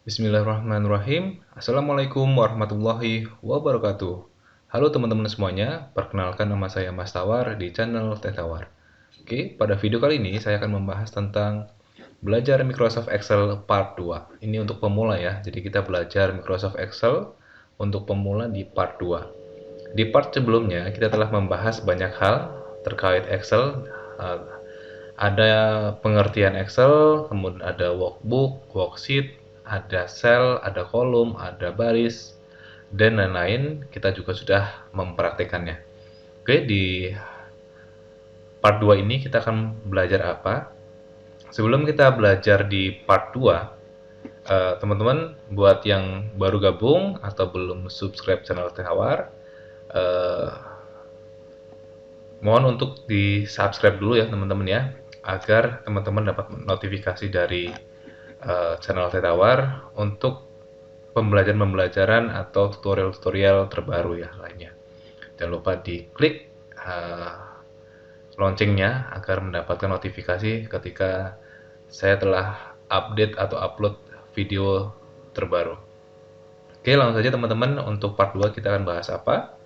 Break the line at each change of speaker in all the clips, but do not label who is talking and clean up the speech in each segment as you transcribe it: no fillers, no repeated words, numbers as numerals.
Bismillahirrahmanirrahim. Assalamualaikum warahmatullahi wabarakatuh. Halo teman-teman semuanya, perkenalkan nama saya Mas Tawar di channel Teh Tawar. Oke, pada video kali ini saya akan membahas tentang belajar Microsoft Excel Part 2. Ini untuk pemula ya, jadi kita belajar Microsoft Excel untuk pemula di Part 2. Di part sebelumnya kita telah membahas banyak hal terkait Excel. eh, Ada pengertian Excel, kemudian ada workbook, worksheet, ada cell, ada kolom, ada baris, dan lain-lain. Kita juga sudah mempraktekannya. Oke, di part 2 ini kita akan belajar apa? Sebelum kita belajar di part 2, teman-teman buat yang baru gabung atau belum subscribe channel Tehawar, eh, mohon untuk di subscribe dulu ya teman-teman ya, agar teman-teman dapat notifikasi dari channel Tetawar untuk pembelajaran-pembelajaran atau tutorial-tutorial terbaru ya lainnya. Jangan lupa diklik loncengnya agar mendapatkan notifikasi ketika saya telah update atau upload video terbaru. Oke, langsung saja teman-teman, untuk part 2 kita akan bahas apa?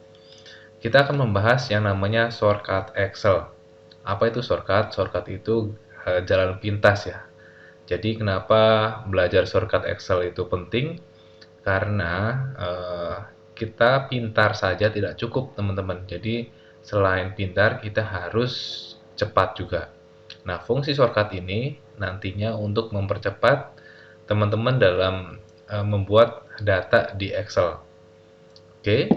Kita akan membahas yang namanya shortcut Excel. Apa itu shortcut? Shortcut itu jalan pintas ya. Jadi kenapa belajar shortcut Excel itu penting? Karena kita pintar saja tidak cukup teman-teman. Jadi selain pintar kita harus cepat juga. Nah, fungsi shortcut ini nantinya untuk mempercepat teman-teman dalam membuat data di Excel. Oke,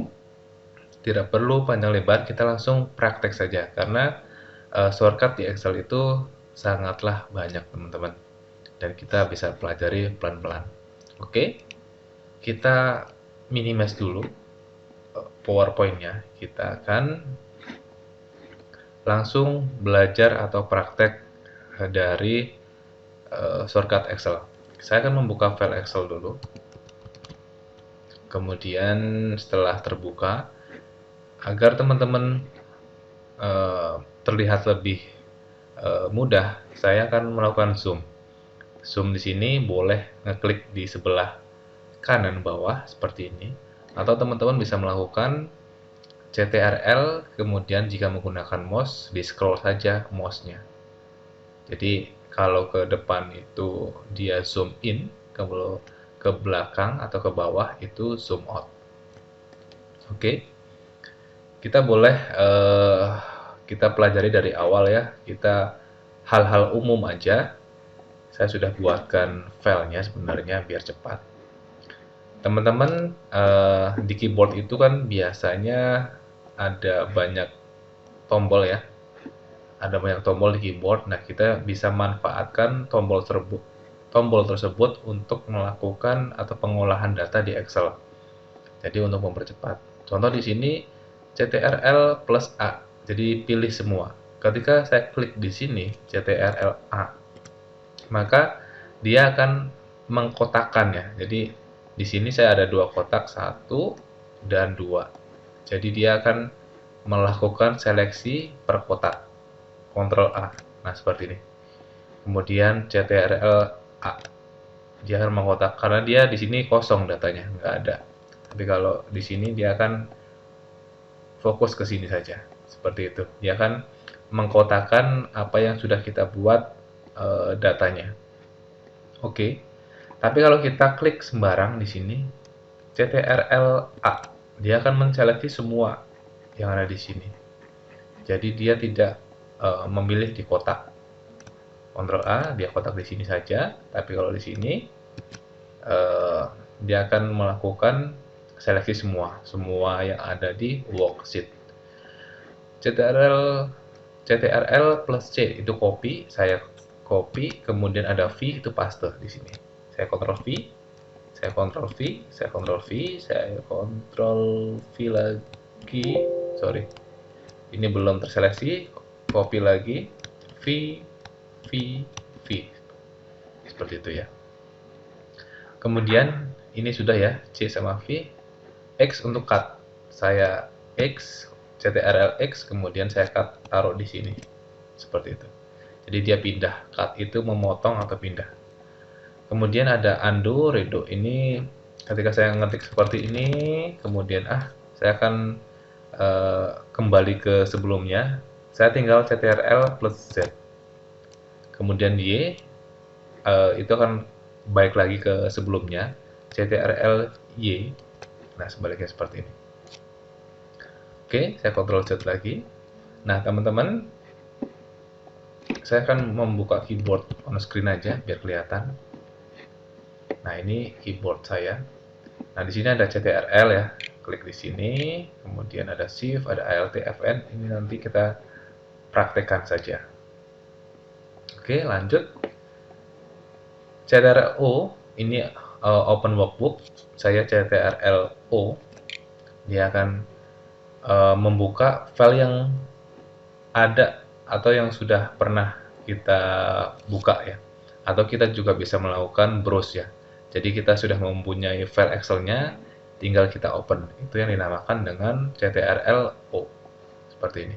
tidak perlu panjang lebar, kita langsung praktek saja karena shortcut di Excel itu sangatlah banyak teman-teman dan kita bisa pelajari pelan-pelan. Oke, kita minimize dulu PowerPoint-nya. Kita akan langsung belajar atau praktek dari shortcut Excel. Saya akan membuka file Excel dulu. Kemudian setelah terbuka, agar teman-teman terlihat lebih mudah, saya akan melakukan zoom. Zoom di sini boleh ngeklik di sebelah kanan bawah seperti ini, atau teman-teman bisa melakukan CTRL, kemudian jika menggunakan mouse, di scroll saja mouse-nya. Jadi kalau ke depan itu dia zoom in, kalau ke belakang atau ke bawah itu zoom out. Oke, kita boleh kita pelajari dari awal ya. Kita hal-hal umum aja. Saya sudah buatkan filenya sebenarnya biar cepat. Teman-teman di keyboard itu kan biasanya ada banyak tombol ya. Ada banyak tombol di keyboard. Nah, kita bisa manfaatkan tombol tersebut untuk melakukan atau pengolahan data di Excel. Jadi untuk mempercepat. Contoh di sini CTRL plus A. Jadi pilih semua. Ketika saya klik di sini CTRL A, maka dia akan mengkotakkan ya. Jadi di sini saya ada dua kotak, 1 dan 2. Jadi dia akan melakukan seleksi per kotak. Ctrl A. Nah, seperti ini. Kemudian CTRL A. Dia akan mengkotak karena dia di sini kosong datanya, nggak ada. Tapi kalau di sini dia akan fokus ke sini saja. Seperti itu. Dia akan mengkotakkan apa yang sudah kita buat datanya. Oke. Tapi kalau kita klik sembarang di sini, CTRL A, dia akan menseleksi semua yang ada di sini. Jadi dia tidak memilih di kotak. Ctrl A, dia kotak di sini saja. Tapi kalau di sini, dia akan melakukan seleksi semua yang ada di worksheet. CTRL plus C itu copy, saya copy, kemudian ada V itu paste di sini. Saya Ctrl V, saya Ctrl V, saya Ctrl V, saya Ctrl V lagi, sorry, ini belum terseleksi, copy lagi, V, V, V, seperti itu ya. Kemudian ini sudah ya, C sama V, X untuk cut, saya X, CTRL X, kemudian saya cut, taruh di sini, seperti itu. Jadi dia pindah, cut itu memotong atau pindah. Kemudian ada undo, redo. Ini ketika saya ngetik seperti ini, kemudian saya akan kembali ke sebelumnya. Saya tinggal CTRL plus Z. Kemudian Y itu akan balik lagi ke sebelumnya, CTRL Y. Nah, sebaliknya seperti ini. Oke, saya Ctrl Z lagi. Nah, teman-teman, saya akan membuka keyboard on screen aja biar kelihatan. Nah, ini keyboard saya. Nah, di sini ada CTRL ya. Klik di sini, kemudian ada Shift, ada Alt, Fn. Ini nanti kita praktekkan saja. Oke, lanjut. CTRL O, ini open workbook. Saya CTRL O. Dia akan membuka file yang ada atau yang sudah pernah kita buka ya, atau kita juga bisa melakukan browse ya. Jadi kita sudah mempunyai file Excel-nya, tinggal kita open. Itu yang dinamakan dengan CTRL O seperti ini.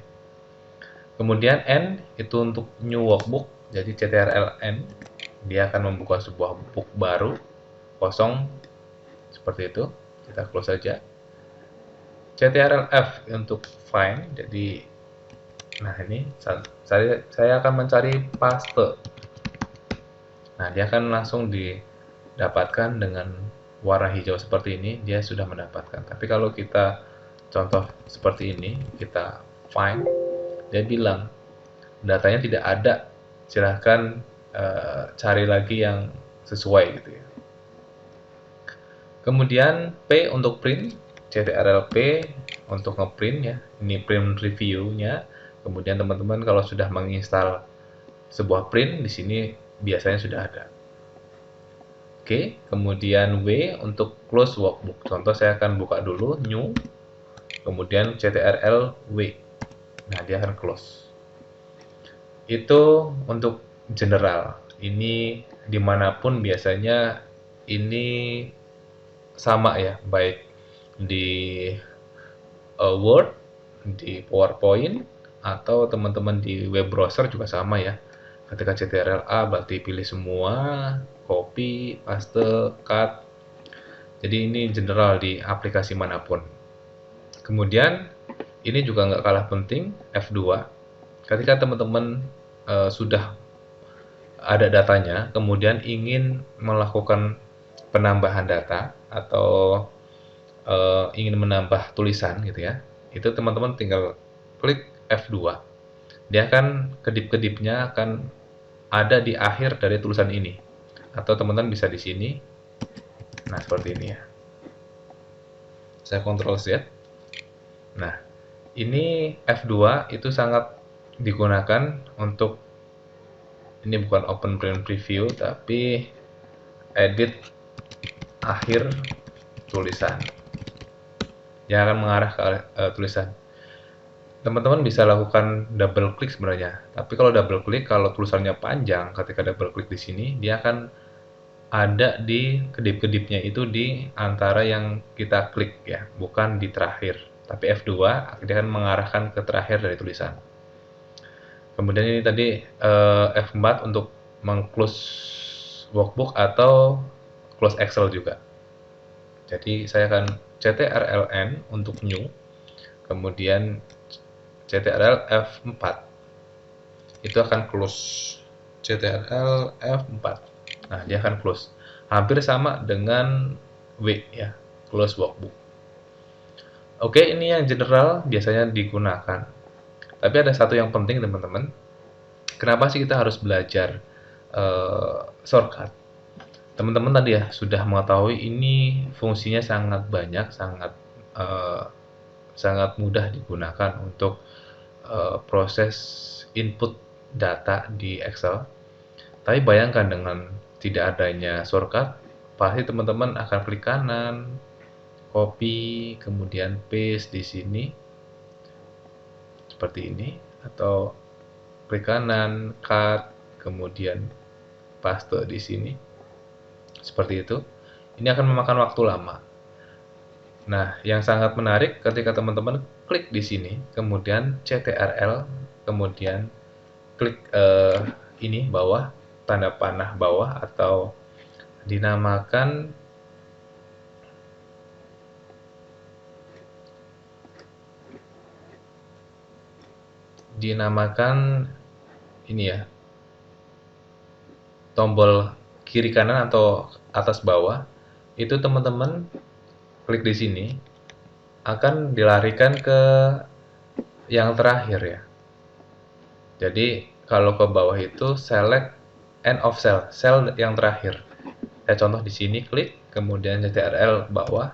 Kemudian N itu untuk new workbook, jadi CTRL N dia akan membuka sebuah book baru kosong seperti itu. Kita close saja. CTRL F untuk find, jadi nah ini saya akan mencari paste. Nah, dia akan langsung didapatkan dengan warna hijau seperti ini, dia sudah mendapatkan. Tapi kalau kita contoh seperti ini, kita find, dia bilang datanya tidak ada, silahkan cari lagi yang sesuai gitu ya. Kemudian P untuk print, CTRL P untuk ngeprint ya, ini print review-nya. Kemudian teman-teman kalau sudah menginstal sebuah print, di sini biasanya sudah ada. Oke, kemudian W untuk close workbook. Contoh saya akan buka dulu, new, kemudian CTRL W. Nah, dia akan close. Itu untuk general. Ini dimanapun biasanya ini sama ya, baik di Word, di PowerPoint, atau teman-teman di web browser juga sama ya. Ketika CTRL A berarti pilih semua, copy, paste, cut. Jadi ini general di aplikasi manapun. Kemudian ini juga nggak kalah penting, F2. Ketika teman-teman sudah ada datanya, kemudian ingin melakukan penambahan data atau ingin menambah tulisan gitu ya, itu teman-teman tinggal klik F2. Dia akan kedip-kedipnya akan ada di akhir dari tulisan ini, atau teman-teman bisa di sini. Nah, seperti ini ya. Saya Ctrl Z. Nah, ini F2 itu sangat digunakan untuk, ini bukan open print preview tapi edit akhir tulisan yang akan mengarah ke tulisan. Teman-teman bisa lakukan double klik sebenarnya, tapi kalau double klik, kalau tulisannya panjang, ketika double klik di sini dia akan ada di kedip-kedipnya itu di antara yang kita klik ya, bukan di terakhir. Tapi F2 dia akan mengarahkan ke terakhir dari tulisan. Kemudian ini tadi F4 untuk meng-close workbook atau close Excel juga. Jadi saya akan CTRL-N untuk new, kemudian CTRL F4 itu akan close. CTRL F4, nah dia akan close, hampir sama dengan W ya, close workbook. Oke, ini yang general biasanya digunakan, tapi ada satu yang penting teman-teman. Kenapa sih kita harus belajar shortcut? Teman-teman tadi ya sudah mengetahui ini fungsinya sangat banyak, sangat mudah digunakan untuk proses input data di Excel. Tapi bayangkan dengan tidak adanya shortcut, pasti teman-teman akan klik kanan, copy, kemudian paste di sini seperti ini, atau klik kanan, cut, kemudian paste di sini seperti itu. Ini akan memakan waktu lama. Nah, yang sangat menarik ketika teman-teman klik di sini, kemudian CTRL, kemudian klik ini bawah, tanda panah bawah atau dinamakan ini ya, tombol kiri kanan atau atas bawah. Itu teman-teman klik di sini akan dilarikan ke yang terakhir ya. Jadi kalau ke bawah itu select end of cell, sel yang terakhir. Saya contoh di sini klik, kemudian CTRL bawah.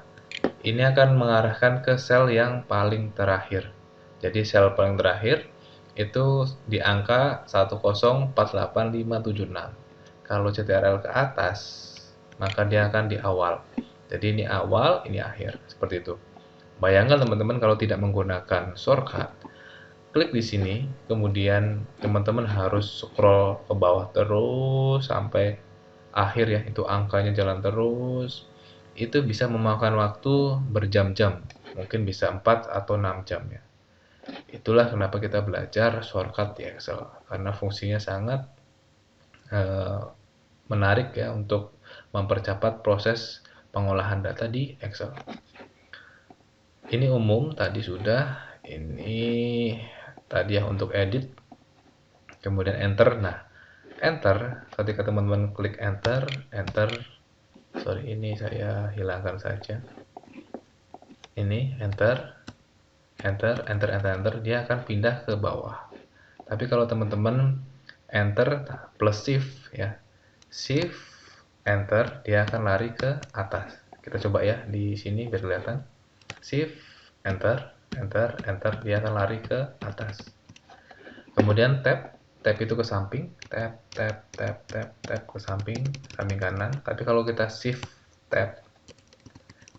Ini akan mengarahkan ke sel yang paling terakhir. Jadi sel paling terakhir itu di angka 1048576. Kalau CTRL ke atas, maka dia akan di awal. Jadi ini awal, ini akhir, seperti itu. Bayangkan teman-teman kalau tidak menggunakan shortcut, klik di sini, kemudian teman-teman harus scroll ke bawah terus sampai akhir ya, itu angkanya jalan terus. Itu bisa memakan waktu berjam-jam, mungkin bisa 4 atau 6 jam ya. Itulah kenapa kita belajar shortcut di Excel, karena fungsinya sangat menarik ya untuk mempercepat proses pengolahan data di Excel. Ini umum tadi sudah, ini tadi ya untuk edit, kemudian enter. Nah, enter ketika teman-teman klik enter, sorry ini saya hilangkan saja. Ini enter, dia akan pindah ke bawah. Tapi kalau teman-teman enter plus shift ya, shift enter, dia akan lari ke atas. Kita coba ya di sini biar kelihatan. Shift enter, dia akan lari ke atas. Kemudian tab itu ke samping, tab ke samping kanan. Tapi kalau kita shift tab,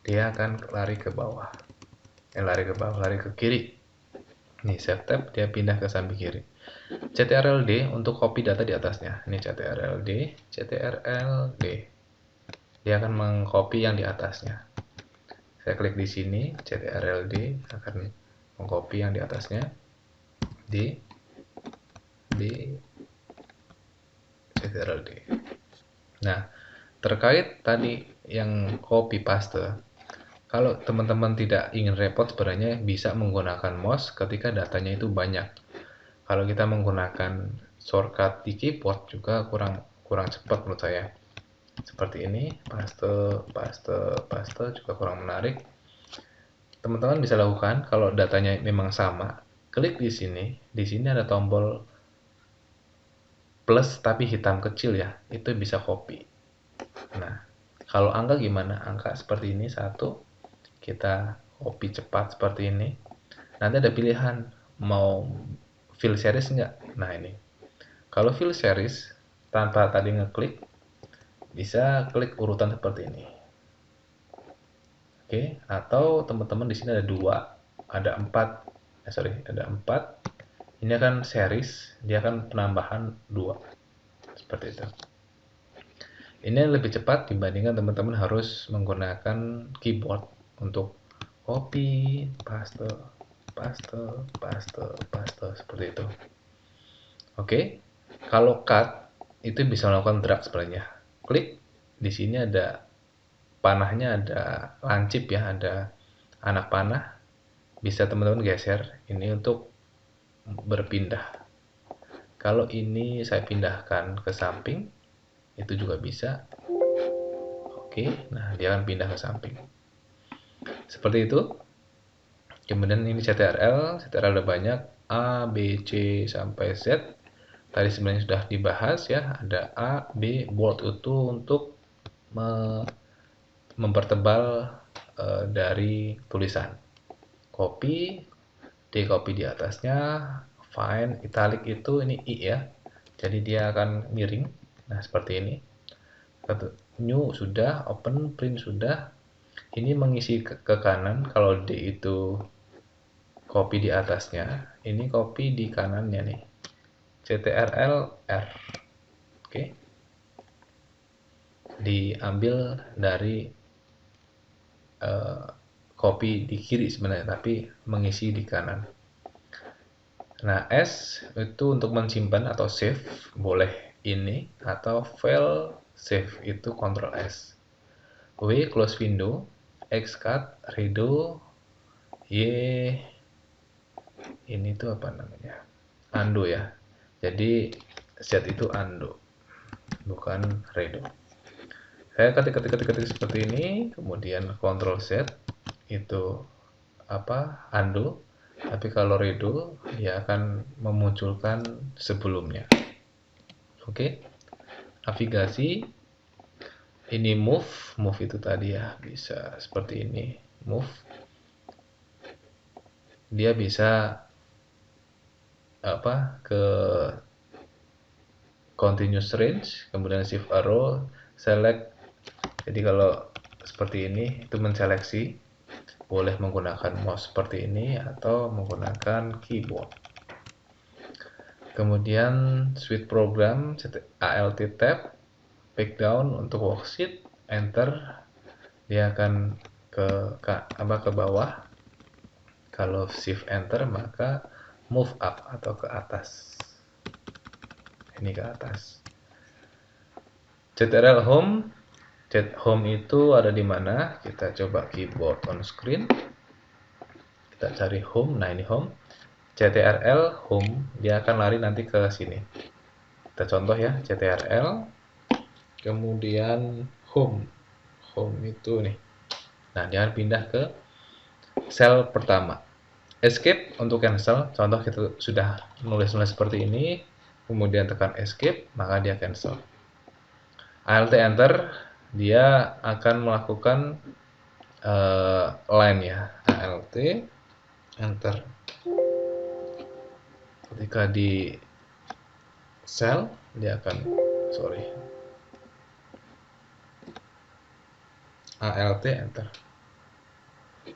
dia akan lari ke bawah. Lari ke kiri. Nih, shift tab dia pindah ke samping kiri. CTRL-D untuk copy data di atasnya. Ini CTRL-D. Dia akan mengcopy yang di atasnya. Saya klik di sini, CTRL-D akan mengcopy yang di atasnya. D CTRL-D. Nah, terkait tadi yang copy paste, kalau teman-teman tidak ingin repot, sebenarnya bisa menggunakan mouse ketika datanya itu banyak. Kalau kita menggunakan shortcut di keyboard juga kurang cepat menurut saya. Seperti ini, paste juga kurang menarik. Teman-teman bisa lakukan kalau datanya memang sama. Klik di sini ada tombol plus tapi hitam kecil ya, itu bisa copy. Nah, kalau angka gimana? Angka seperti ini, satu, kita copy cepat seperti ini. Nanti ada pilihan, mau fill series enggak? Nah ini, kalau fill series, tanpa tadi ngeklik, bisa klik urutan seperti ini. Oke, atau teman-teman di sini ada dua, ada empat, ada empat. Ini akan series, dia akan penambahan 2. Seperti itu. Ini lebih cepat dibandingkan teman-teman harus menggunakan keyboard untuk copy, paste, seperti itu. Oke. Kalau cut itu bisa melakukan drag sebenarnya. Klik di sini ada panahnya, ada lancip ya, ada anak panah. Bisa teman-teman geser ini untuk berpindah. Kalau ini saya pindahkan ke samping, itu juga bisa. Oke, nah dia akan pindah ke samping. Seperti itu. Kemudian ini CTRL ada banyak, A, B, C, sampai Z. Tadi sebenarnya sudah dibahas ya, ada A, B, bold itu untuk mempertebal dari tulisan. Copy, di di atasnya, fine, italic itu ini I ya, jadi dia akan miring. Nah seperti ini. New sudah, open, print sudah. Ini mengisi ke kanan. Kalau D itu copy di atasnya, ini copy di kanannya nih. CTRL R. Oke. Diambil dari copy di kiri sebenarnya, tapi mengisi di kanan. Nah, S itu untuk menyimpan atau save, boleh ini, atau file save itu Ctrl S. W close window, X cut, redo, Y ini tuh apa namanya? Undo ya. Jadi Z itu undo, bukan redo. Saya ketik seperti ini, kemudian Ctrl Z itu apa? Undo. Tapi kalau redo dia akan memunculkan sebelumnya. Oke. Navigasi ini move itu tadi ya, bisa seperti ini. Move. Dia bisa apa? Ke continuous range, kemudian shift arrow, select. Jadi kalau seperti ini itu menseleksi, boleh menggunakan mouse seperti ini atau menggunakan keyboard. Kemudian switch program, Alt tab, back down untuk worksheet, enter, dia akan ke bawah. Kalau shift enter maka move up atau ke atas. Ini ke atas. CTRL home. Home itu ada di mana? Kita coba keyboard on screen. Kita cari home. Nah, ini home. CTRL home, dia akan lari nanti ke sini. Kita contoh ya, CTRL kemudian home. Home itu nih. Nah, dia akan pindah ke sel pertama. Escape untuk cancel. Contoh kita sudah nulis seperti ini, kemudian tekan escape, maka dia cancel. Alt enter, dia akan melakukan line ya. Alt enter. Ketika di sel, dia akan Alt enter.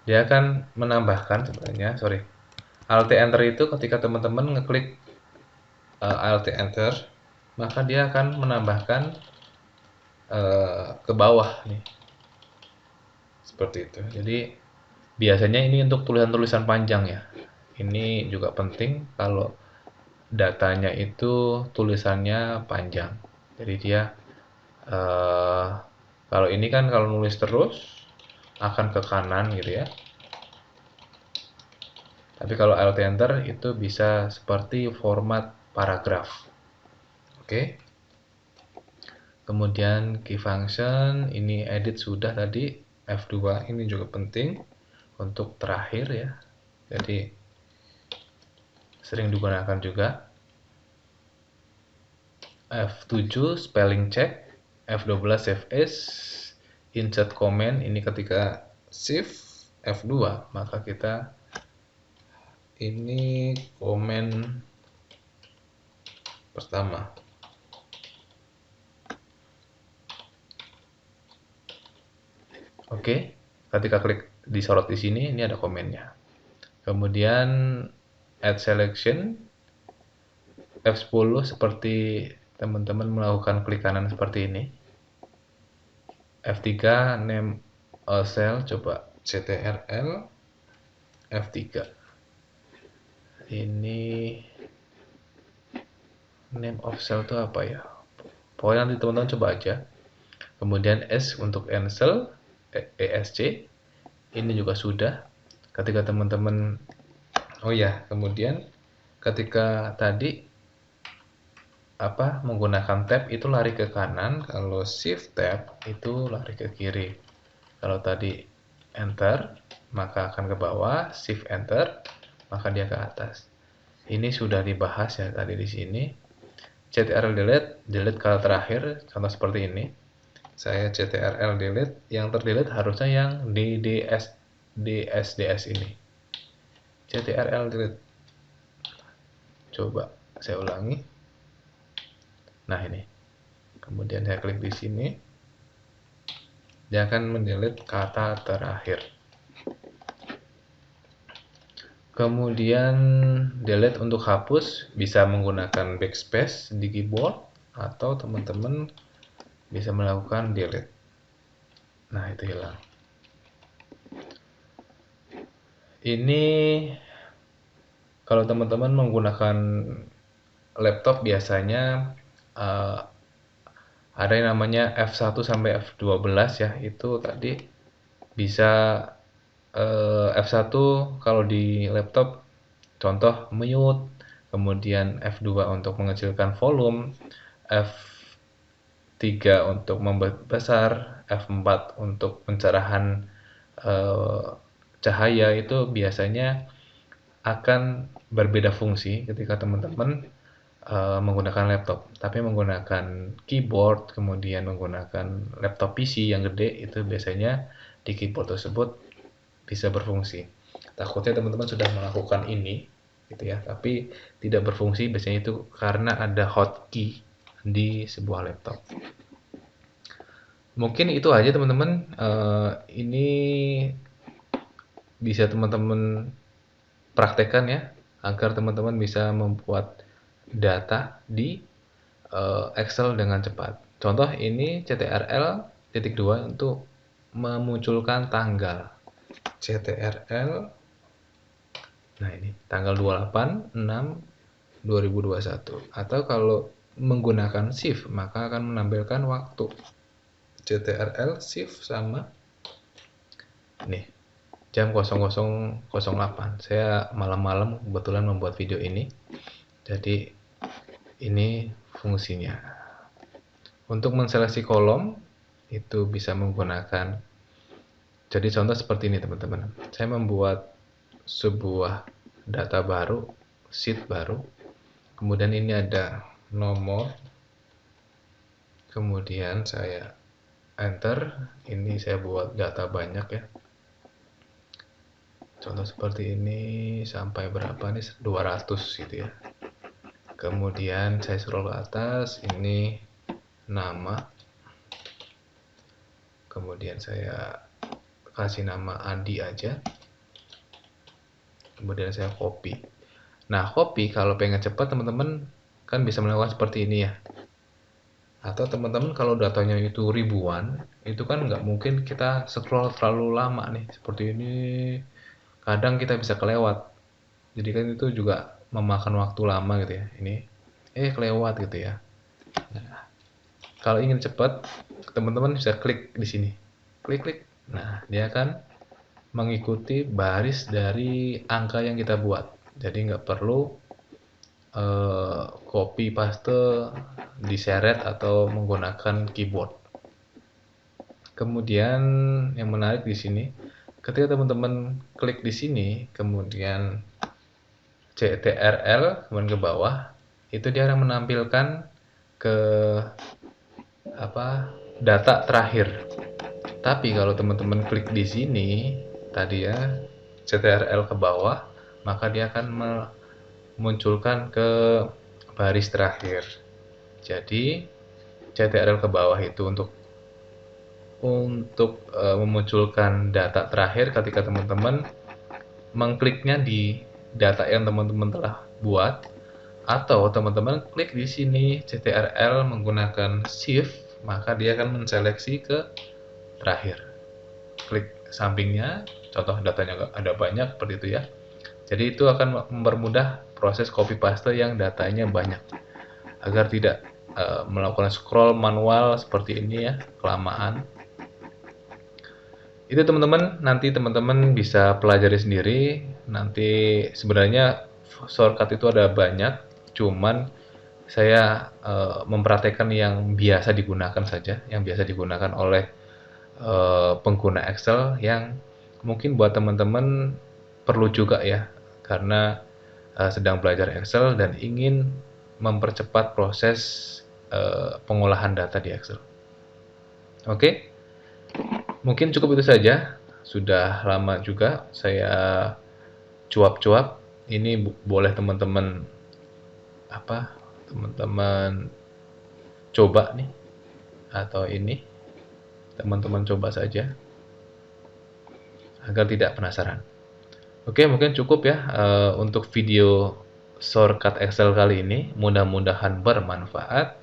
Dia akan menambahkan sebenarnya, Alt enter itu ketika teman-teman ngeklik Alt enter, maka dia akan menambahkan ke bawah nih. Seperti itu. Jadi biasanya ini untuk tulisan-tulisan panjang ya. Ini juga penting kalau datanya itu tulisannya panjang. Jadi dia kalau ini kan kalau nulis terus akan ke kanan gitu ya. Tapi kalau Alt enter itu bisa seperti format paragraf. Oke. Kemudian key function ini edit sudah tadi, F2 ini juga penting untuk terakhir ya. Jadi sering digunakan juga. F7 spelling check, F12 save as, insert comment ini ketika shift F2 maka kita ini komen pertama. Oke, ketika klik disorot di sini, ini ada komennya. Kemudian add selection, F10 seperti teman-teman melakukan klik kanan seperti ini. F3 name all cell, coba CTRL F3. Ini name of cell itu apa ya? Pokoknya nanti teman-teman coba aja. Kemudian S untuk cancel, ESC. Ini juga sudah. Ketika teman-teman, oh ya, kemudian ketika tadi menggunakan tab itu lari ke kanan, kalau shift tab itu lari ke kiri. Kalau tadi enter maka akan ke bawah, shift enter maka dia ke atas. Ini sudah dibahas ya tadi di sini. CTRL delete kalau terakhir, contoh seperti ini. Saya CTRL delete, yang terdelete harusnya yang DSDS ini. CTRL delete. Coba saya ulangi. Nah ini. Kemudian saya klik di sini. Dia akan mendelete kata terakhir. Kemudian delete untuk hapus bisa menggunakan backspace di keyboard atau teman-teman bisa melakukan delete. Nah, itu hilang. Ini kalau teman-teman menggunakan laptop biasanya Ada yang namanya F1 sampai F12 ya, itu tadi bisa F1 kalau di laptop contoh mute, kemudian F2 untuk mengecilkan volume, F3 untuk membesar, F4 untuk pencerahan cahaya. Itu biasanya akan berbeda fungsi ketika teman-teman menggunakan laptop. Tapi menggunakan keyboard, kemudian menggunakan laptop PC yang gede, itu biasanya di keyboard tersebut bisa berfungsi. Takutnya teman-teman sudah melakukan ini, gitu ya, tapi tidak berfungsi biasanya itu karena ada hotkey di sebuah laptop. Mungkin itu aja teman-teman. Ini bisa teman-teman praktekkan ya, agar teman-teman bisa membuat data di Excel dengan cepat. Contoh ini CTRL-2 untuk memunculkan tanggal. CTRL, nah ini tanggal 28/6/2021. Atau kalau menggunakan shift maka akan menampilkan waktu. CTRL shift sama nih jam 00.08. Saya malam-malam kebetulan membuat video ini, jadi ini fungsinya. Untuk menseleksi kolom itu bisa menggunakan, jadi contoh seperti ini teman-teman. Saya membuat sebuah data baru, sheet baru, kemudian ini ada nomor, kemudian saya enter, ini saya buat data banyak ya. Contoh seperti ini sampai berapa nih, 200 gitu ya. Kemudian saya scroll ke atas, ini nama, kemudian saya kasih nama Adi aja, kemudian saya copy. Nah, copy kalau pengen cepat teman-teman kan bisa melakukan seperti ini ya. Atau teman-teman kalau datanya itu ribuan, itu kan nggak mungkin kita scroll terlalu lama nih, seperti ini. Kadang kita bisa kelewat. Jadi kan itu juga memakan waktu lama gitu ya. Ini kelewat gitu ya. Nah, kalau ingin cepat, teman-teman bisa klik di sini. Klik-klik. Nah, dia akan mengikuti baris dari angka yang kita buat. Jadi nggak perlu copy paste diseret atau menggunakan keyboard. Kemudian yang menarik di sini, ketika teman-teman klik di sini, kemudian CTRL kemudian ke bawah, itu dia akan menampilkan ke data terakhir. Tapi kalau teman-teman klik di sini tadi ya, CTRL ke bawah, maka dia akan memunculkan ke baris terakhir. Jadi CTRL ke bawah itu untuk memunculkan data terakhir ketika teman-teman mengkliknya di data yang teman-teman telah buat, atau teman-teman klik di sini CTRL menggunakan shift, maka dia akan menseleksi ke terakhir. Klik sampingnya, contoh datanya ada banyak seperti itu ya. Jadi itu akan mempermudah proses copy paste yang datanya banyak, agar tidak melakukan scroll manual seperti ini ya, kelamaan. Itu teman-teman, nanti teman-teman bisa pelajari sendiri. Nanti sebenarnya shortcut itu ada banyak, cuman saya mempraktekkan yang biasa digunakan saja, yang biasa digunakan oleh pengguna Excel, yang mungkin buat teman-teman perlu juga ya, karena sedang belajar Excel dan ingin mempercepat proses pengolahan data di Excel. Oke? Mungkin cukup itu saja. Sudah lama juga saya cuap-cuap. Ini boleh teman-teman coba nih, atau ini teman-teman coba saja agar tidak penasaran. Oke, mungkin cukup ya untuk video shortcut Excel kali ini. Mudah-mudahan bermanfaat.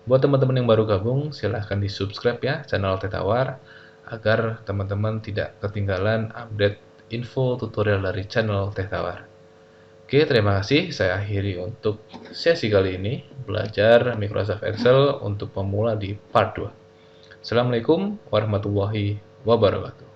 Buat teman-teman yang baru gabung, silahkan di-subscribe ya channel Teh Tawar, agar teman-teman tidak ketinggalan update info tutorial dari channel Teh Tawar. Oke, terima kasih. Saya akhiri untuk sesi kali ini, belajar Microsoft Excel untuk pemula di part 2. Assalamualaikum warahmatullahi wabarakatuh.